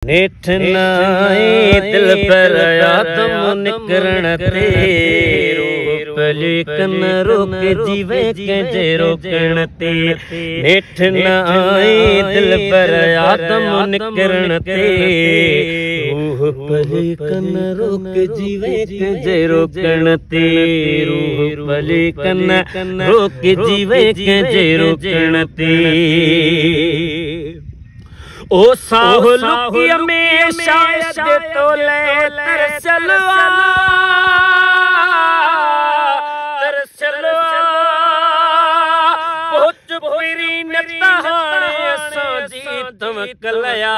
नेठ नाए दिल पर आदम निकरण ते पलिकन रोक जीवे के रोकण ते। नेठ नाए दिल पर आदम निकरण ते रूह पलिकन रोक जीवे के रोकण ते। रूह पलिकन रोक जीवे के रोकण ते। ओ साहुलुकी में शायद तो ले तरसलवा पहुंच पूरी नताहाने साजी तम कलया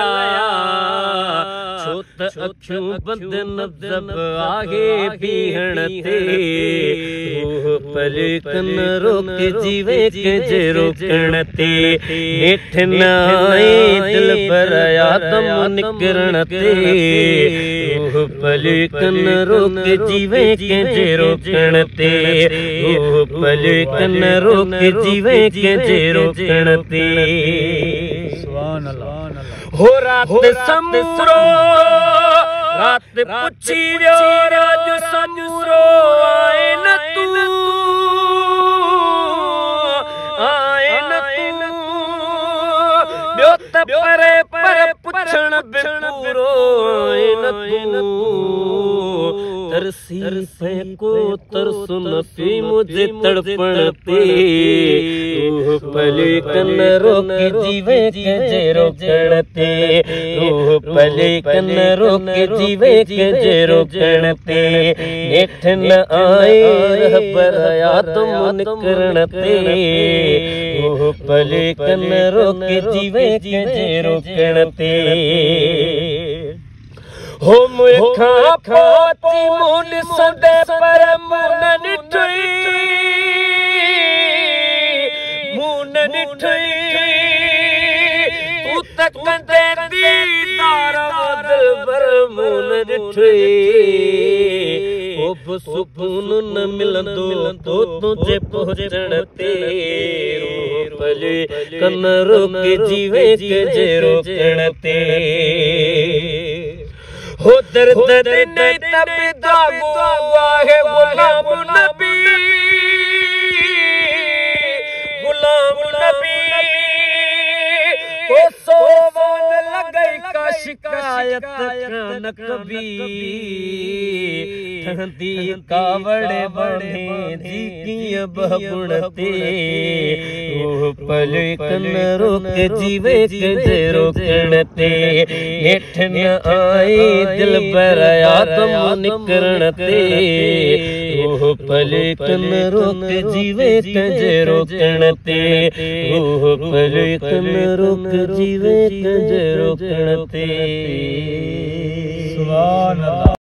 छोत अखियों बंद नजब आगे बीहण ते। रूह पलिकन रोक जीवे के रोकण ते। नेठ नाए दिल पर आदम निकरण ते रूह पलिकन रोक जीवे के रोकण ते। रूह पलिकन रोक जीवे के रोकण ते। हो रात समूरो रात पुछी व्यो राज समूरो आए न तू ब्यो त परे पर पुछण बिपूरो आए न तू। तरसी फेंको तरसु न पी मुझे तड़पण ते। रूह पलिकन रोक जीवे के रोकण ते। रूह पलिकन रोक जीवे के रोकण ते। नेठ न आए रहबर आदम निकरण ते रूह पलिकन रोक जीवे के रोकण ते। हो मुखा फाती मुन सदे पर मुन निठई तू तक दे दीदार दिल भर मुन निठई। ओ सुकून न मिलंदो तो तुझे पहुंचण ते। रूह पलिकन रोक जीवे के रोकण ते। हो दर्द नहीं तब दागो है गुलाम नबी हो सोवन लगई का शिकायत न कभी ठहती कावड़े बड़े जी की बहुण ते। रूह पलिकन रोक जीवे के रोकण ते। नेठ न आए दिल पर आदम निकरण ते रूह पलिकन रोक जीवे के रोकण ते। रूह पलिकन रोक जीवे के रोकण ते। सुभान अल्लाह।